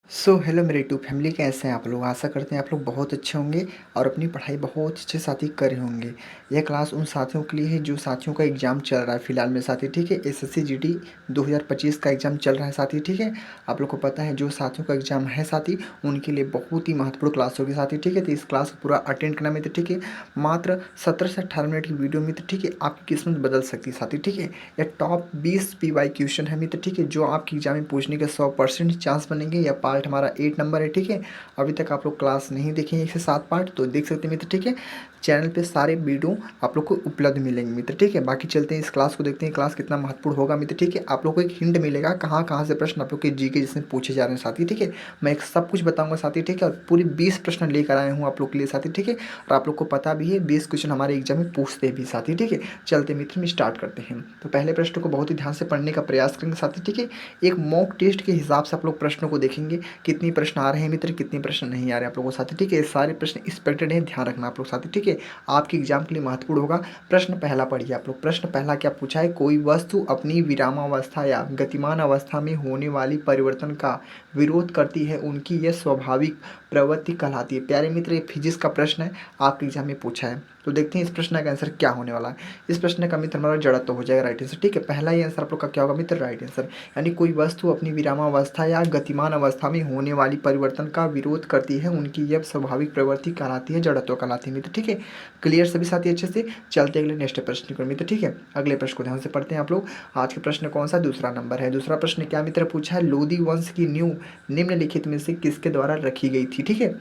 Hello मेरे YouTube family, कैसे हैं आप लोग। आशा करते हैं आप लोग बहुत अच्छे होंगे और अपनी पढ़ाई बहुत अच्छे साथी कर रहे होंगे। यह क्लास उन साथियों के लिए है जो साथियों का एग्ज़ाम चल रहा है फिलहाल में साथी, ठीक है। एसएससी जीडी 2025 का एग्ज़ाम चल रहा है साथी, ठीक है। आप लोग को पता है जो साथियों का एग्ज़ाम है साथी, उनके लिए बहुत ही महत्वपूर्ण क्लास होगी साथी, ठीक है। तो इस क्लास को पूरा अटेंड करना मित्र, ठीक है। मात्र 17 से 18 मिनट की वीडियो मित्र, ठीक है। आपकी किस्मत बदल सकती है साथी, ठीक है। यह टॉप 20 पीवाई क्वेश्चन है मित्र, ठीक है, जो आपकी एग्जाम में पूछने के 100% चांस बनेंगे। यह पार्ट हमारा 8 नंबर है, ठीक है। अभी तक आप लोग क्लास नहीं देखे हैं 1 से 7 पार्ट, तो देख सकते हैं मित्र, ठीक है। चैनल पे सारे वीडियो आप लोग को उपलब्ध मिलेंगे मित्र, ठीक है। बाकी चलते हैं इस क्लास को देखते हैं, क्लास कितना महत्वपूर्ण होगा मित्र, ठीक है। आप लोग को एक हिंट मिलेगा कहाँ कहाँ से प्रश्न आप लोग के जीके जिसमें पूछे जा रहे हैं साथी, ठीक है। मैं एक सब कुछ बताऊंगा साथी, ठीक है। और पूरी 20 प्रश्न लेकर आया हूँ आप लोग के लिए साथी, ठीक है। और आप लोग को पता भी है 20 क्वेश्चन हमारे एग्जाम में पूछते भी साथी, ठीक है। चलते मित्र में स्टार्ट करते हैं। तो पहले प्रश्न को बहुत ही ध्यान से पढ़ने का प्रयास करेंगे साथी, ठीक है। एक मॉक टेस्ट के हिसाब से आप लोग प्रश्नों को देखेंगे, कितनी प्रश्न आ रहे हैं मित्र, कितने प्रश्न नहीं आ रहे आप लोगों को साथी, ठीक है। सारे प्रश्न एक्सपेक्टेड हैं, ध्यान रखना आप लोग साथी, ठीक है। आपके एग्जाम के लिए महत्वपूर्ण होगा। प्रश्न पहला पढ़िए आप लोग। प्रश्न पहला क्या पूछा है, कोई वस्तु अपनी विरामावस्था या गतिमान अवस्था में होने वाली परिवर्तन का विरोध करती है, उनकी यह स्वाभाविक प्रवृत्ति कहलाती है। प्यारे मित्र, ये फिजिक्स का प्रश्न है, आपके एग्जाम में पूछा है। तो देखते हैं इस प्रश्न का आंसर क्या होने वाला है। इस प्रश्न का मित्र हमारा जड़त्व हो जाएगा राइट आंसर, ठीक है। पहला ही आंसर आप लोग का क्या होगा मित्र, राइट आंसर। यानी कोई वस्तु अपनी विरामावस्था या गतिमान अवस्था में होने वाली परिवर्तन का विरोध करती है, उनकी यह स्वाभाविक प्रवृत्ति कहलाती है, जड़त्व कहलाती है मित्र, ठीक है। क्लियर सभी साथी अच्छे से। चलते अगले नेक्स्ट प्रश्न को मित्र, ठीक है। अगले प्रश्न को ध्यान से पढ़ते हैं आप लोग। आज के प्रश्न कौन सा, दूसरा नंबर है। दूसरा प्रश्न क्या मित्र पूछा है, लोदी वंश की नींव निम्नलिखित में से किसके द्वारा रखी गई थी, ठीक है।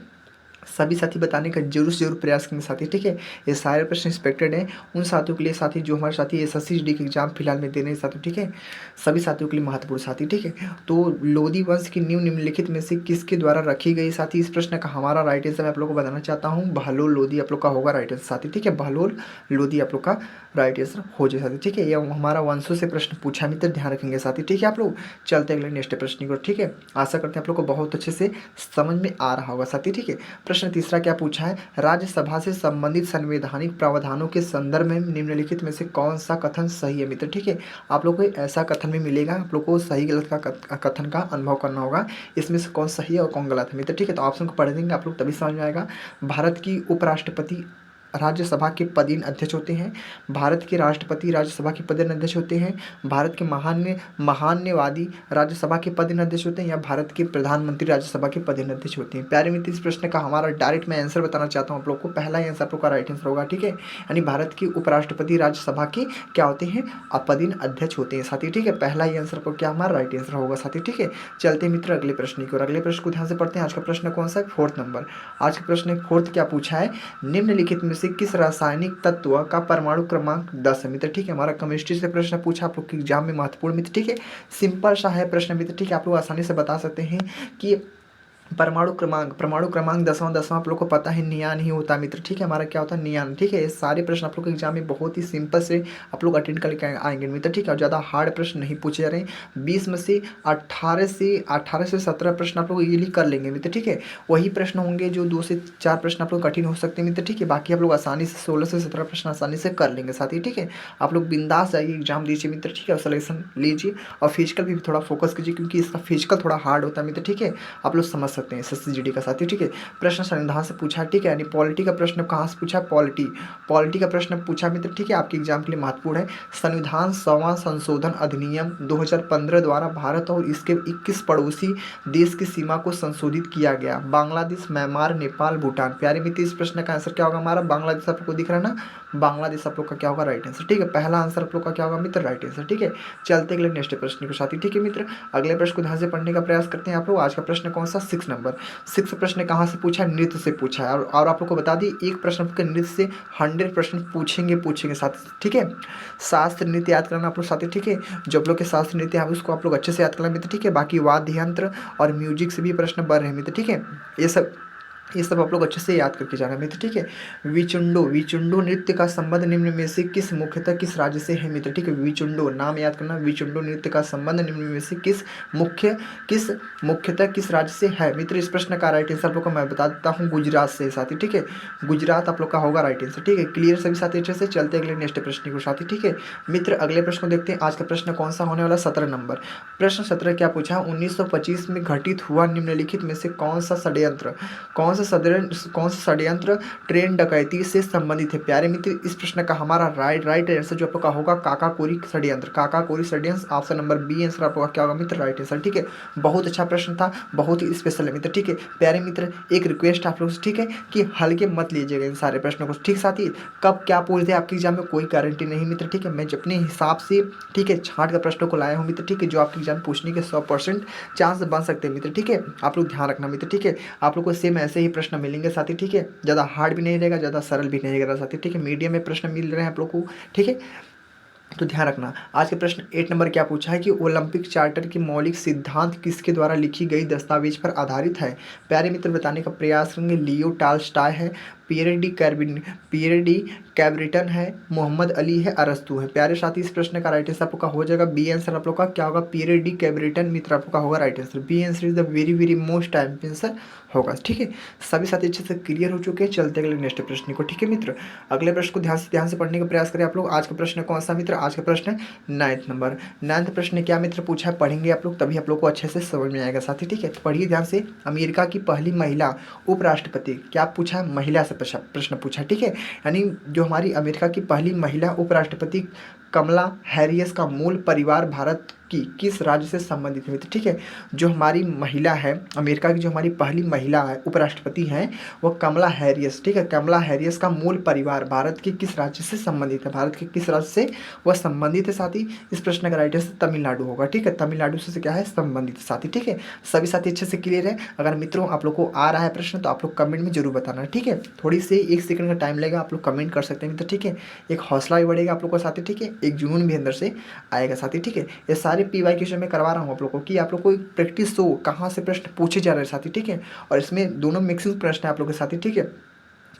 सभी साथी बताने का जरूर से जरूर प्रयास करेंगे साथी, ठीक है। ये सारे प्रश्न एक्सपेक्टेड हैं उन साथियों के लिए साथी जो हमारे साथी एसएससी जीडी के एग्जाम फिलहाल में दे रहे हैं साथी, ठीक है। सभी साथियों के लिए महत्वपूर्ण साथी, ठीक है। तो लोधी वंश की नींव निम्नलिखित में से किसके द्वारा रखी गई साथी, इस प्रश्न का हमारा राइट आंसर मैं आप लोग को बताना चाहता हूँ, बहलोल लोधी आप लोग का होगा राइट आंसर साथी, ठीक है। बहलोल लोधी आप लोग का राइट आंसर हो जाए साथी, ठीक है। यह हमारा वंशों से प्रश्न पूछा मित्र, ध्यान रखेंगे साथी, ठीक है। आप लोग चलते अगले नेक्स्ट प्रश्न को, ठीक है। आशा करते हैं आप लोग को बहुत अच्छे से समझ में आ रहा होगा साथी, ठीक है। प्रश्न तीसरा क्या पूछा है, राज्यसभा से संबंधित संवैधानिक प्रावधानों के संदर्भ में निम्नलिखित में से कौन सा कथन सही है मित्र, ठीक है। आप लोग को ऐसा कथन में मिलेगा, आप लोग को सही गलत का कथन का अनुभव करना होगा, इसमें से कौन सही है और कौन गलत है मित्र, ठीक है। तो ऑप्शन को पढ़ देंगे आप लोग तभी समझ में आएगा। भारत की उपराष्ट्रपति राज्यसभा के पदेन अध्यक्ष होते हैं, भारत के राष्ट्रपति राज्यसभा के पदेन अध्यक्ष होते हैं, भारत के महान्यवादी राज्यसभा के पदेन अध्यक्ष होते हैं, या भारत के प्रधानमंत्री राज्यसभा के पदेन अध्यक्ष होते हैं। प्यारे मित्र, इस प्रश्न का हमारा डायरेक्ट मैं आंसर बताना चाहता हूँ आप लोग को, पहला ही आंसर आप लोग का राइट आंसर होगा, ठीक है। यानी भारत के उपराष्ट्रपति राज्यसभा के क्या होते हैं, पदेन अध्यक्ष होते हैं साथी, ठीक है। पहला ही आंसर को क्या हमारा राइट आंसर होगा साथी, ठीक है। चलते मित्र अगले प्रश्न की ओर। अगले प्रश्न को ध्यान से पढ़ते हैं। आज का प्रश्न कौन सा है, 4th नंबर। आज का प्रश्न 4th क्या पूछा है, निम्नलिखित में से किस रासायनिक तत्व का परमाणु क्रमांक 10 है मित्र, ठीक है। हमारा केमिस्ट्री से प्रश्न पूछा आप लोग के एग्जाम में, महत्वपूर्ण मित्र, ठीक है। सिंपल सा है प्रश्न मित्र, ठीक है। आप लोग आसानी से बता सकते हैं कि परमाणु क्रमांक 10वां आप लोग को पता है नियान ही होता है मित्र, ठीक है। हमारा क्या होता है, नियान, ठीक है। ये सारे प्रश्न आप लोग के एग्जाम में बहुत ही सिंपल से आप लोग अटेंड करके आएंगे मित्र, ठीक है। और ज़्यादा हार्ड प्रश्न नहीं पूछे जा रहे हैं। 20 में से 18 से 17 प्रश्न आप लोग इजीली कर लेंगे मित्र, ठीक है। वही प्रश्न होंगे जो 2 से 4 प्रश्न आप लोग कठिन हो सकते हैं मित्र, ठीक है। बाकी आप लोग आसानी से 16 से 17 प्रश्न आसानी से कर लेंगे साथी, ठीक है। आप लोग बिंदास जाइए, एग्जाम दीजिए मित्र, ठीक है। और सलेक्शन लीजिए और फिजिकल भी थोड़ा फोकस कीजिए, क्योंकि इसका फिजिकल थोड़ा हार्ड होता है मित्र, ठीक है। आप लोग समझ सकते हैं एसएससी जीडी का साथी, ठीक है। प्रश्न संविधान से पूछा, ठीक है। यानी पॉलिटी का प्रश्न कहाँ से पूछा, पॉलिटी का प्रश्न पूछा मित्र, ठीक है। आपके एग्जाम के लिए महत्वपूर्ण है। संविधान 100वां संशोधन अधिनियम 2015 द्वारा भारत और इसके 21 पड़ोसी देश की सीमा को संशोधित किया गया, बांग्लादेश, म्यांमार, नेपाल, भूटान। प्यारे मित्र, इस प्रश्न का आंसर क्या होगा हमारा, बांग्लादेश आपको दिख रहा है ना, बांग्लादेश आप लोग का क्या होगा राइट आंसर, ठीक है। पहला आंसर आप लोग का क्या होगा मित्र, राइट आंसर, ठीक है। चलते अगले नेक्स्ट प्रश्न के साथी, ठीक है मित्र। अगले प्रश्न को ध्यान से पढ़ने का प्रयास करते हैं आप लोग। आज का प्रश्न कौन सा, 6 नंबर। 6 प्रश्न कहाँ से पूछा है, नृत्य से पूछा है। और आप लोग को बता दी एक प्रश्न आपके नृत्य से 100% पूछेंगे साथी, ठीक है। शास्त्र नृत्य याद करना आप लोग साथी, ठीक है। जो आप लोग के शास्त्र नृत्य है उसको आप लोग अच्छे से याद करना मित्र, ठीक है। बाकी वाद्य यंत्र और म्यूजिक से भी प्रश्न बढ़ रहे हैं मित्र, ठीक है। ये सब ये सब आप लोग अच्छे से याद करके जाना मित्र, ठीक है। विचुंडो, विचुंडो नृत्य का संबंध निम्न में से किस मुख्यतः किस राज्य से है मित्र, ठीक है। विचुंडो नाम याद करना, विचुंडो नृत्य का संबंध निम्न में से किस मुख्यतः किस राज्य से है मित्र। इस प्रश्न का राइट आंसर आप लोग को मैं बता देता हूँ, गुजरात से साथी, ठीक है। गुजरात आप लोग का होगा राइट आंसर, ठीक है। क्लियर सभी साथी अच्छे से, चलते अगले नेक्स्ट प्रश्न को साथी, ठीक है मित्र। अगले प्रश्न को देखते हैं। आज का प्रश्न कौन सा होने वाला, 17 नंबर प्रश्न। 17 क्या पूछा, 1925 में घटित हुआ निम्नलिखित में से कौन सा षड्यंत्र, कौन सा षड्यंत्र ट्रेन डकैती से संबंधित है। प्यारे मित्र, इस प्रश्न का हमारा राइट आंसर जो आपका होगा काकाकोरी षड्यंत्र, काकाकोरी षड्यंत्र। ऑप्शन नंबर बी आंसर आपका क्या होगा मित्र, राइट आंसर, ठीक है। बहुत अच्छा प्रश्न था, बहुत ही स्पेशल है मित्र, ठीक है। प्यारे मित्र, एक रिक्वेस्ट आप लोग से, ठीक है, कि हल्के मत लीजिएगा इन सारे प्रश्नों को, ठीक साथी। कब क्या पूछ दे आपके एग्जाम में कोई गारंटी नहीं मित्र, ठीक है। मैं अपने हिसाब से, ठीक है, छांट कर प्रश्नों को लाया हूँ मित्र, ठीक है, जो आपके एग्जाम पूछने के 100% चांस बन सकते हैं मित्र, ठीक है। आप लोग ध्यान रखना मित्र, ठीक है। आप लोग को सेम ऐसे ही प्रश्न मिलेंगे साथी, ठीक है। ज़्यादा हार्ड भी नहीं रहेगा, ज़्यादा सरल भी नहीं रहेगा साथी, ठीक है। मीडियम में प्रश्न मिल रहे हैं आप लोग को, ठीक है। तो ध्यान रखना। आज के प्रश्न 8 नंबर क्या पूछा है कि ओलंपिक चार्टर की मौलिक सिद्धांत किसके द्वारा लिखी गई दस्तावेज पर आधारित है। प्यारे मित्र, बताने का प्रयास करेंगे। लियो टाल्स्टॉय है, पियर डी कैब्रिटन है, मोहम्मद अली है, अरस्तू है। प्यारे साथी, इस प्रश्न का राइट आंसर आप लोग का हो जाएगा बी आंसर आप लोग का क्या होगा, पियर डी कैब्रिटन मित्र आप लोग का होगा right answer. B answer is the very very most time answer होगा, ठीक है। सभी साथी अच्छे से क्लियर हो चुके हैं, चलते अगले नेक्स्ट प्रश्न को, ठीक है मित्र। अगले प्रश्न को ध्यान से पढ़ने का प्रयास करें आप लोग। आज का प्रश्न कौन सा मित्र, आज का प्रश्न है 9th नंबर। 9th प्रश्न क्या मित्र पूछा है, पढ़ेंगे आप लोग तभी आप लोग को अच्छे से समझ में आएगा साथी, ठीक है। तो पढ़िए ध्यान से। अमेरिका की पहली महिला उपराष्ट्रपति, क्या पूछा है, महिला से प्रश्न पूछा, ठीक है। यानी जो हमारी अमेरिका की पहली महिला उपराष्ट्रपति कमला हैरिस का मूल परिवार भारत की किस राज्य से संबंधित है मित्र, ठीक है। जो हमारी महिला है अमेरिका की, जो हमारी पहली महिला है उपराष्ट्रपति हैं, वो कमला हैरिस, ठीक है। कमला हैरिस का मूल परिवार भारत के किस राज्य से संबंधित है, भारत के किस राज्य से वह संबंधित है साथी। इस प्रश्न का राइट आंसर तमिलनाडु होगा, ठीक है। तमिलनाडु से क्या है, संबंधित साथी, ठीक है। सभी साथी अच्छे से क्लियर है। अगर मित्रों आप लोग को आ रहा है प्रश्न तो आप लोग कमेंट में जरूर बताना, ठीक है। थोड़ी सी 1 सेकंड का टाइम लगेगा, आप लोग कमेंट कर सकते हैं मित्र, ठीक है। एक हौसला भी बढ़ेगा आप लोग का साथी, ठीक है। एक जुनून भी अंदर से आएगा साथी, ठीक है। ये सारे पीवाई क्वेश्चन में करवा रहा हूँ आप लोग को कि आप लोग को प्रैक्टिस हो कहाँ से प्रश्न पूछे जा रहे हैं साथी, ठीक है। और इसमें दोनों मिक्सिंग प्रश्न है आप लोग के साथी, ठीक है।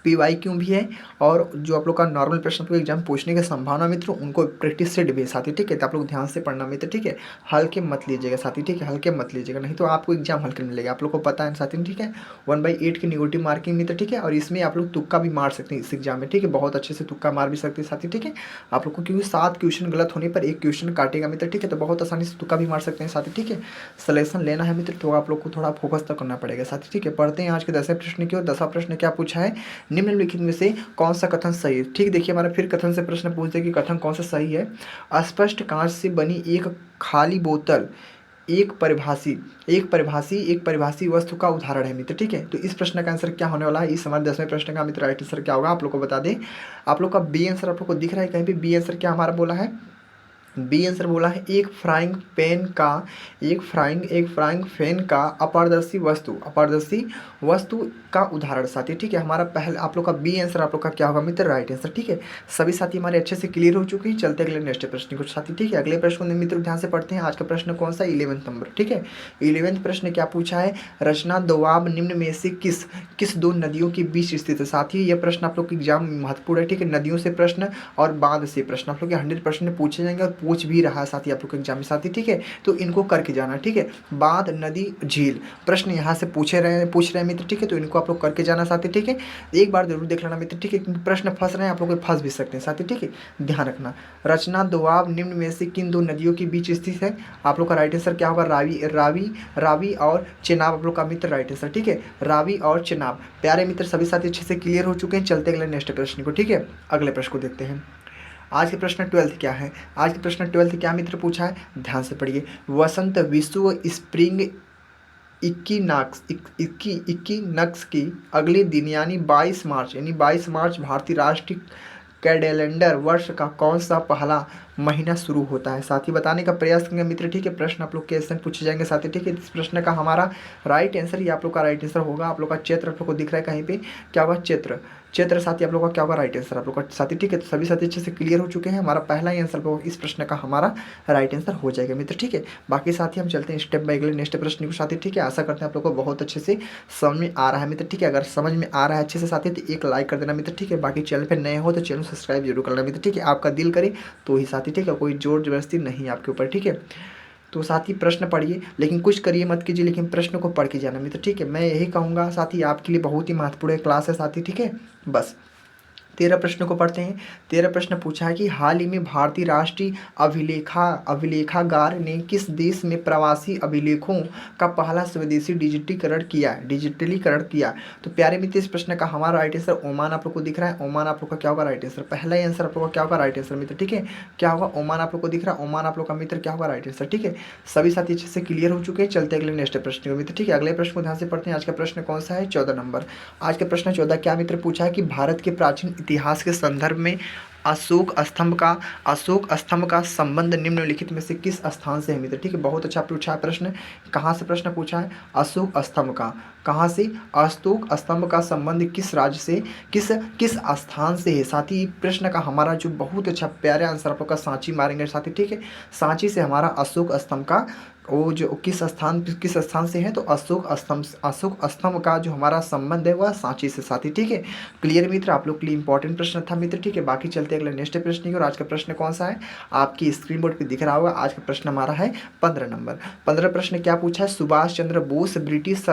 PYQ भी है और जो आप लोग का नॉर्मल प्रश्न को एग्जाम पूछने की संभावना मित्र उनको प्रैक्टिस सेट भी है साथी, ठीक है। तो आप लोग ध्यान से पढ़ना मित्र, ठीक है। हल्के मत लीजिएगा साथी, ठीक है। हल्के मत लीजिएगा, नहीं तो आपको एग्जाम हल्के मिलेगा, आप लोग को पता है साथी, ठीक है। 1/8 की निगेटिव मार्किंग मित्र, ठीक है। और इसमें आप लोग तुक्का भी मार सकते हैं इस एग्जाम में, ठीक है। बहुत अच्छे से तुक्का मार भी सकते हैं साथी, ठीक है। आप लोग को क्योंकि 7 क्वेश्चन गलत होने पर 1 क्वेश्चन काटेगा मित्र, ठीक है। तो बहुत आसानी से तुक्का भी मार सकते हैं साथी, ठीक है। सलेक्शन लेना है मित्र तो आप लोग को थोड़ा फोकस तो करना पड़ेगा साथी, ठीक है। पढ़ते हैं आज के 10वें प्रश्न की और 10वां प्रश्न क्या पूछा है, निम्नलिखित में से कौन सा कथन सही है, ठीक। देखिए हमारा फिर कथन से प्रश्न पूछते हैं कि कथन कौन सा सही है। स्पष्ट कांच से बनी एक खाली बोतल एक परिभाषी वस्तु का उदाहरण है मित्र, ठीक है। तो इस प्रश्न का आंसर क्या होने वाला है, इस हमारे 10वें प्रश्न का मित्र राइट आंसर क्या होगा आप लोग को बता दें। आप लोग का बी आंसर आप लोग को दिख रहा है कहीं पे, बी आंसर क्या हमारा बोला है, बी आंसर बोला है एक फ्राइंग पैन का अपारदर्शी वस्तु का उदाहरण साथी, ठीक है। हमारा पहले आप लोग का बी आंसर आप लोग का क्या होगा मित्र, राइट आंसर, ठीक है। सभी साथी हमारे अच्छे से क्लियर हो चुके हैं, चलते अगले नेक्स्ट प्रश्न को साथी, ठीक है। अगले प्रश्न को मित्र ध्यान से पढ़ते हैं। आज का प्रश्न कौन सा, 11th नंबर, ठीक है। 11th प्रश्न क्या पूछा है, रचना दोआब निम्न में से किस दो नदियों के बीच स्थित है साथी। यह प्रश्न आप लोग के एग्जाम में महत्वपूर्ण है, ठीक है। नदियों से प्रश्न और बांध से प्रश्न आप लोग के 100% पूछे जाएंगे और पूछ भी रहा है साथी आप लोग के एग्जाम में साथी, ठीक है। तो इनको करके जाना, ठीक है। बांध, नदी, झील प्रश्न यहाँ से पूछ रहे हैं मित्र, ठीक है। तो इनको आप लोग करके जाना साथी, ठीक है। एक बार जरूर देख लेना मित्र, ठीक है, क्योंकि प्रश्न फंस रहे हैं आप लोग फंस भी सकते हैं साथी, ठीक है। ध्यान रखना। रचना दोआब निम्न में से किन दो नदियों के बीच स्थित है। आप लोग का राइट आंसर क्या होगा, रावी और चेनाब आप लोग का मित्र राइट आंसर, ठीक है। रावी और चेनाब। प्यारे मित्र सभी साथी अच्छे से क्लियर हो चुके हैं, चलते अगले नेक्स्ट प्रश्न को, ठीक है। अगले प्रश्न को देखते हैं। आज के प्रश्न 12th क्या है, आज के प्रश्न 12th क्या मित्र पूछा है, ध्यान से पढ़िए। वसंत विश्व स्प्रिंग इक्कीनक्स की अगले दिन यानी 22 मार्च भारतीय राष्ट्रीय कैलेंडर वर्ष का कौन सा पहला महीना शुरू होता है? साथ ही बताने का प्रयास करेंगे मित्र, ठीक है। प्रश्न आप लोग के ऐसे पूछे जाएंगे साथी, ठीक है। इस प्रश्न का हमारा राइट आंसर, ये आप लोग का राइट आंसर होगा, आप लोग का चैत्र आप लोग को दिख रहा है कहीं पे, क्या होगा? चैत्र। चैत्र साथी आप लोग का क्या होगा? राइट आंसर आप लोग का साथी, ठीक है। तो सभी साथी अच्छे से क्लियर हो चुके हैं, हमारा पहला ही आंसर इस प्रश्न का हमारा राइट आंसर हो जाएगा मित्र, ठीक है। बाकी साथी हम चलते हैं स्टेप बाय अगले नेक्स्ट प्रश्न को साथी, ठीक है। आशा करते हैं आप लोग को बहुत अच्छे से समझ में आ रहा है मित्र, ठीक है। अगर समझ में आ रहा है अच्छे से साथी तो एक लाइक कर देना मित्र, ठीक है। बाकी चैनल पर नए हो तो चैनल सब्सक्राइब जरूर करना मित्र, ठीक है। आपका दिल करे तो ही साथी, ठीक है। कोई जोर जबरदस्ती नहीं आपके ऊपर, ठीक है। तो साथी प्रश्न पढ़िए, लेकिन कुछ करिए मत कीजिए, लेकिन प्रश्न को पढ़ के जाना मित्र, ठीक है। मैं यही कहूँगा साथी, आपके लिए बहुत ही महत्वपूर्ण क्लास है साथी, ठीक है। बस 13 प्रश्न को पढ़ते हैं। 13 प्रश्न पूछा है कि हाल ही में भारतीय राष्ट्रीय अभिलेखागार ने किस देश में प्रवासी अभिलेखों का पहला स्वदेशी डिजिटलीकरण किया? तो प्यारे मित्र, इस प्रश्न का हमारा राइट आंसर ओमान आप लोग को दिख रहा है। ओमान आप लोग का क्या होगा? Right answer. पहला ही आंसर आप लोग का क्या होगा? राइट आंसर मित्र, ठीक है। क्या होगा? ओमान आप लोग को दिख रहा है, ओमान आप लोग का मित्र क्या होगा? राइट आंसर, ठीक है। सभी साथी अच्छे से क्लियर हो चुके हैं, चलते अगले नेक्स्ट प्रश्न को मित्र, ठीक है। अगले प्रश्न को ध्यान से पढ़ते हैं। आज का प्रश्न कौन सा है? 14 नंबर। आज का प्रश्न 14 क्या मित्र पूछा है कि भारत के प्राचीन इतिहास के संदर्भ में अशोक स्तंभ का संबंध निम्नलिखित में से किस स्थान से है मित्र, ठीक है। बहुत अच्छा पूछा है प्रश्न। कहाँ से प्रश्न पूछा है? अशोक स्तंभ का। कहाँ से? अशोक स्तंभ का संबंध किस राज्य से, किस स्थान से है साथी? प्रश्न का हमारा जो बहुत अच्छा प्यारा आंसर आप लोग का सांची मारेंगे साथी, ठीक है। सांची से हमारा अशोक स्तंभ का वो जो किस स्थान से है, तो अशोक स्तंभ का जो हमारा संबंध है वह सांची से साथी, ठीक है। क्लियर मित्र, आप लोग के लिए इंपॉर्टेंट प्रश्न था मित्र, ठीक है। बाकी चलते अगले नेक्स्ट प्रश्न की और आज का प्रश्न कौन सा है? आपकी स्क्रीन बोर्ड पे दिख रहा होगा। आज का प्रश्न हमारा है 15 नंबर। 15 प्रश्न क्या पूछा है? सुभाष चंद्र बोस ब्रिटिश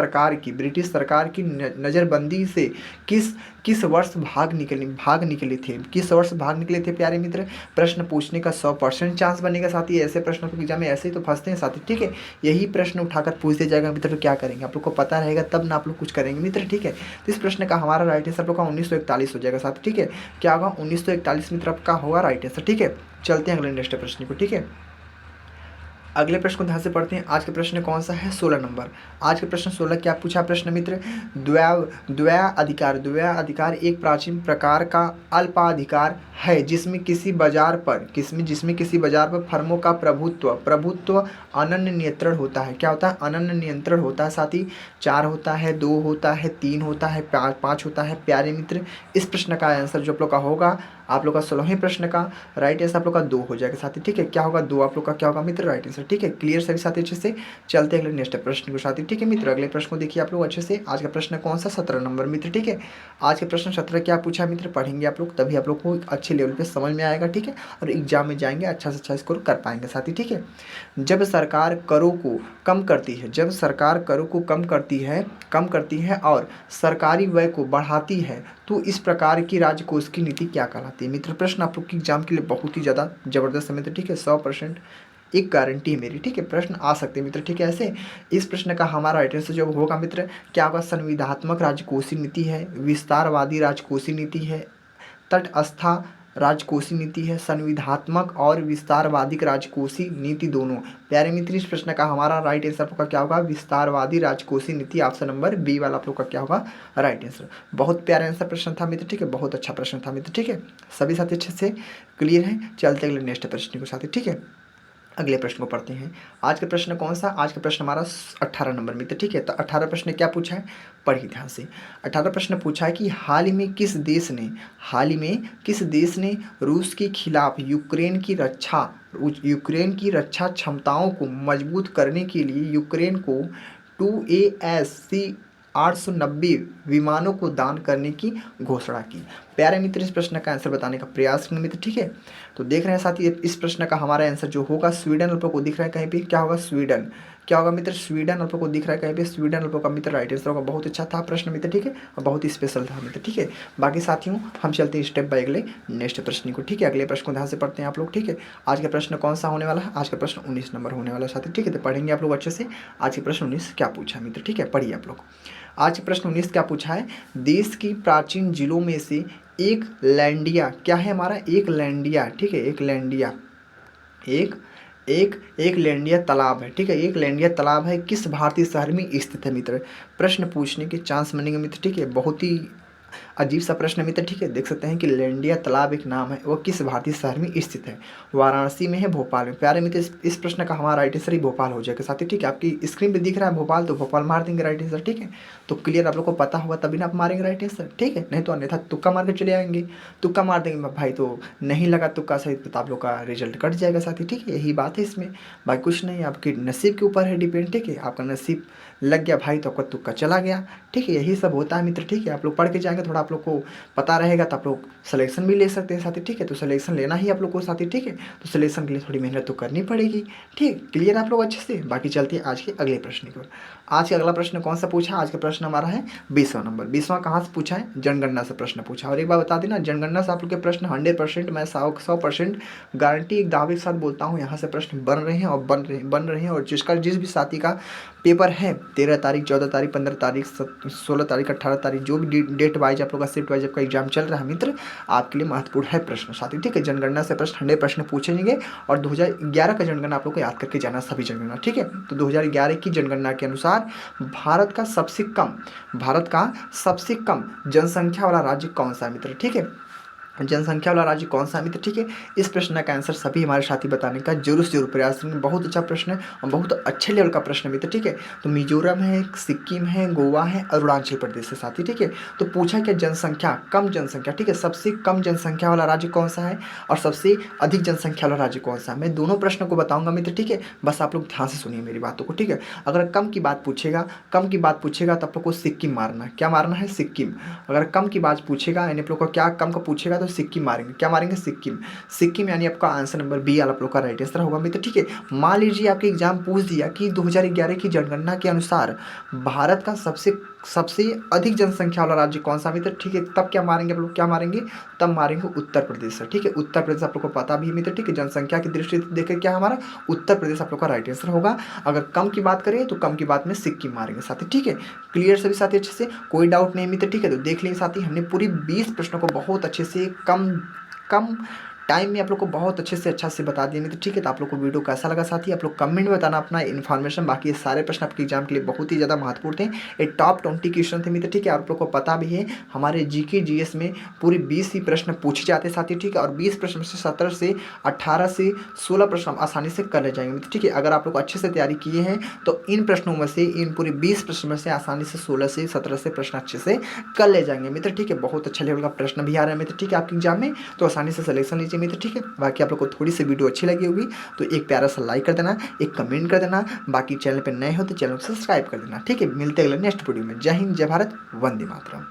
सरकार की नज़रबंदी से किस वर्ष भाग निकले थे? किस वर्ष भाग निकले थे प्यारे मित्र? प्रश्न पूछने का 100% चांस बनेगा साथी। ऐसे प्रश्नों को एग्जाम में ऐसे ही तो फंसते हैं साथी, ठीक है। यही प्रश्न उठाकर पूछ दिया जाएगा मित्र, तो क्या करेंगे? आप लोग को पता रहेगा तब ना आप लोग कुछ करेंगे मित्र, ठीक है। तो इस प्रश्न का हमारा राइट आंसर आप लोग का 1941 हो जाएगा साथी, ठीक है। क्या होगा? 1941 मित्र आपका होगा राइट आंसर, ठीक है। चलते हैं अगले नेक्स्ट प्रश्न को, ठीक है। अगले प्रश्न को ध्यान से पढ़ते हैं। आज का प्रश्न कौन सा है? 16 नंबर। आज का प्रश्न 16 क्या पूछा प्रश्न मित्र? द्वैधाधिकार एक प्राचीन प्रकार का अल्पाधिकार है जिसमें किसी बाजार पर फर्मों का प्रभुत्व अनन्य नियंत्रण होता है। क्या होता है? अनन्य नियंत्रण होता है साथी। 4 होता है, 2 होता है, 3 होता है, 5 होता है प्यारे मित्र। इस प्रश्न का आंसर जो आप लोग का होगा, आप लोग का 16वें प्रश्न का राइट आंसर आप लोग का 2 हो जाएगा साथी, ठीक है। क्या होगा? 2 आप लोग का क्या होगा मित्र? राइट आंसर, ठीक है। क्लियर सभी साथी अच्छे से। चलते अगले नेक्स्ट प्रश्न को साथी, ठीक है मित्र। अगले प्रश्न को देखिए आप लोग अच्छे से। आज का प्रश्न कौन सा? 17 नंबर मित्र, ठीक है। आज के प्रश्न 17 क्या पूछा मित्र? पढ़ेंगे आप लोग तभी आप लोग को अच्छे लेवल पे समझ में आएगा, ठीक है। और एग्जाम में जाएंगे अच्छा से अच्छा स्कोर कर पाएंगे साथी, ठीक है। जब सरकार करों को कम करती है और सरकारी व्यय को बढ़ाती है तो इस प्रकार की राजकोष की नीति क्या कहलाती है मित्र? प्रश्न आप लोग की एग्जाम के लिए बहुत ही ज़्यादा जबरदस्त है मित्र, ठीक है। 100% एक गारंटी है मेरी, ठीक है। प्रश्न आ सकते हैं मित्र, ठीक है। ऐसे इस प्रश्न का हमारा राइट आंसर जो होगा मित्र, क्या होगा? संविधात्मक राजकोषीय नीति है, विस्तारवादी राजकोषीय नीति है, तटस्थ राजकोषीय नीति है, संविधात्मक और विस्तारवादी राजकोषीय नीति दोनों। प्यारे मित्र, इस प्रश्न का हमारा राइट आंसर आपका क्या होगा? विस्तारवादी राजकोषीय नीति। ऑप्शन नंबर बी वाला आप लोग का क्या होगा? Right answer. बहुत प्यारा आंसर प्रश्न था मित्र, ठीक है। बहुत अच्छा प्रश्न था मित्र, ठीक है। सभी साथी अच्छे से क्लियर है। चलते अगले नेक्स्ट प्रश्न को साथी, ठीक है। अगले प्रश्न को पढ़ते हैं। आज का प्रश्न कौन सा? आज का प्रश्न हमारा 18 नंबर मित्र, ठीक है। तो 18 प्रश्न क्या पूछा है? पढ़िए ध्यान से। 18 प्रश्न पूछा है कि हाल ही में किस देश ने रूस के खिलाफ यूक्रेन की रक्षा क्षमताओं को मजबूत करने के लिए यूक्रेन को 2 890 विमानों को दान करने की घोषणा की? प्यारे मित्र, इस प्रश्न का आंसर बताने का प्रयास करें मित्र, ठीक है। तो देख रहे हैं साथी, इस प्रश्न का हमारा आंसर जो होगा स्वीडन आप लोग को दिख रहा है कहीं पे। क्या होगा? स्वीडन। क्या होगा मित्र? स्वीडन आप लोग को दिख रहा है कहीं पे। स्वीडन आप लोग का मित्र राइट आंसर होगा। बहुत अच्छा था प्रश्न मित्र, ठीक है। और बहुत ही स्पेशल था मित्र, ठीक है। बाकी साथियों हम चलते हैं स्टेप बाय अगले नेक्स्ट प्रश्न को, ठीक है। अगले प्रश्न को ध्यान से पढ़ते हैं आप लोग, ठीक है। आज का प्रश्न कौन सा होने वाला है? आज का प्रश्न 19 नंबर होने वाला है साथी, ठीक है। तो पढ़ेंगे आप लोग अच्छे से। आज के प्रश्न 19 क्या पूछा मित्र, ठीक है। पढ़िए आप लोग। आज प्रश्न 19 क्या पूछा है? देश की प्राचीन जिलों में से एक लैंडिया क्या है हमारा? एक लैंडिया, ठीक है। एक लैंडिया एक लैंडिया तालाब है, ठीक है। एक लैंडिया तालाब है किस भारतीय शहर में स्थित है मित्र? प्रश्न पूछने के चांस बनेंगे मित्र, ठीक है। बहुत ही अजीब सा प्रश्न मित्र, ठीक है। देख सकते हैं कि लेंडिया तालाब एक नाम है, वो किस भारतीय शहर में स्थित है? वाराणसी में है, भोपाल में? प्यारे मित्र, इस प्रश्न का हमारा राइट आंसर ही भोपाल हो जाएगा साथी, ठीक है। आपकी स्क्रीन पे दिख रहा है भोपाल, तो भोपाल मार देंगे राइट आंसर, ठीक है। तो क्लियर, आप लोग को पता होगा तभी ना आप मारेंगे राइट आंसर, ठीक है। नहीं तो अन्यथा तुक्का मार के चले आएंगे, तुक्का मार देंगे भाई तो नहीं लगा तुक्का सही तो आप लोग का रिजल्ट कट जाएगा साथी, ठीक है। यही बात है इसमें, बाकी कुछ नहीं, आपके नसीब के ऊपर है डिपेंड, ठीक है। आपका नसीब लग गया भाई तो आपका तुक्का चला गया, ठीक है। यही सब होता है मित्र, ठीक है। आप लोग पढ़ के जाएंगे, थोड़ा आप लोग को पता रहेगा तो आप लोग सिलेक्शन भी ले सकते हैं साथी, ठीक है। तो सिलेक्शन लेना ही आप लोग को साथी, ठीक है। तो सिलेक्शन के लिए थोड़ी मेहनत तो करनी पड़ेगी, ठीक। क्लियर आप लोग अच्छे से? बाकी चलते हैं आज के अगले प्रश्न की ओर। आज का अगला प्रश्न कौन सा पूछा? आज का प्रश्न हमारा है 20वां नंबर। 20वां कहाँ से पूछा है? जनगणना से प्रश्न पूछा। और एक बार बता देना, जनगणना से आप लोग के प्रश्न 100%, मैं 100% गारंटी एक दावे के साथ बोलता हूँ, यहाँ से प्रश्न बन रहे हैं और बन रहे हैं। और जिस भी साथी का पेपर है 13 तारीख, 14 तारीख, 15 तारीख, 16 तारीख, 18 तारीख, जो भी डेट वाइज आप लोग का शिफ्ट वाइज आपका एग्जाम चल रहा है मित्र, आपके लिए महत्वपूर्ण है प्रश्न साथी, ठीक है। जनगणना से प्रश्न 100 प्रश्न पूछेंगे। और 2011 का जनगणना आप लोग को याद करके जाना, सभी जनगणना, ठीक है। तो 2011 की जनगणना के अनुसार भारत का सबसे कम जनसंख्या वाला राज्य कौन सा है मित्र, ठीक है। जनसंख्या वाला राज्य कौन सा है मित्र, ठीक है। इस प्रश्न का आंसर सभी हमारे साथी बताने का जरूर प्रयास करेंगे। बहुत अच्छा प्रश्न है और बहुत अच्छे लेवल का प्रश्न है मित्र, ठीक है। तो मिजोरम है, सिक्किम है, गोवा है, अरुणाचल प्रदेश है साथी, ठीक है। तो पूछा क्या, कम जनसंख्या, ठीक है। सबसे कम जनसंख्या वाला राज्य कौन सा है और सबसे अधिक जनसंख्या वाला राज्य कौन सा है? मैं दोनों प्रश्न को बताऊंगा मित्र, ठीक है। बस आप लोग ध्यान से सुनिए मेरी बातों को, ठीक है। अगर कम की बात पूछेगा तो आप लोग को सिक्किम मारना है। क्या मारना है? सिक्किम। अगर कम की बात पूछेगा यानी आप लोग को क्या कम का पूछेगा तो सिक्किम मारेंगे। क्या मारेंगे? सिक्किम यानी आपका आंसर नंबर बी आप लोग का राइट आंसर होगा मित्र, ठीक है। मान लीजिए आपके एग्जाम पूछ दिया कि 2011 की जनगणना के अनुसार भारत का सबसे अधिक जनसंख्या वाला राज्य कौन सा मित्र, ठीक है। तब क्या मारेंगे आप लोग? क्या मारेंगे? तब मारेंगे उत्तर प्रदेश, ठीक है। उत्तर प्रदेश आप लोग को पता भी है मित्र, ठीक है। जनसंख्या की दृष्टि से देखें क्या हमारा उत्तर प्रदेश आप लोग का राइट आंसर होगा। अगर कम की बात करें तो कम की बात में सिक्किम मारेंगे साथी, ठीक है। क्लियर सभी साथी अच्छे से? कोई डाउट नहीं मित्र, ठीक है। तो देख लीजिए साथी, हमने पूरी 20 प्रश्नों को बहुत अच्छे से कम टाइम में आप लोग को बहुत अच्छे से अच्छा से बता दिए मित्र, ठीक है। तो आप लोग को वीडियो कैसा लगा साथी, आप लोग कमेंट में बताना अपना इन्फॉर्मेशन। बाकी ये सारे प्रश्न आपके एग्जाम के लिए बहुत ही ज़्यादा महत्वपूर्ण थे। ये टॉप 20 क्वेश्चन थे मित्र, ठीक है। आप लोग को पता भी है हमारे जीके जीएस में पूरी 20 ही प्रश्न पूछे जाते हैं साथी, ठीक है। और 20 प्रश्न में से 17 से 18 से 16 प्रश्न हम आसानी से कर ले जाएंगे मित्र, ठीक है। अगर आप लोग अच्छे से तैयारी किए हैं तो इन प्रश्नों में से, इन पूरे 20 प्रश्न में से आसानी से 16 से 17 से प्रश्न अच्छे से कर ले जाएंगे मित्र, ठीक है। बहुत अच्छा लेवल का प्रश्न भी आ रहा है मित्र, ठीक है, आपके एग्जाम में। तो आसानी से सिलेक्शन लीजिए मित्र, ठीक है। बाकी आप लोग को थोड़ी सी वीडियो अच्छी लगी होगी तो एक प्यारा सा लाइक कर देना, एक कमेंट कर देना। बाकी चैनल पे नए हो तो चैनल को सब्सक्राइब कर देना, ठीक है। मिलते हैं अगले नेक्स्ट वीडियो में। जय हिंद, जय भारत, वंदे मातरम।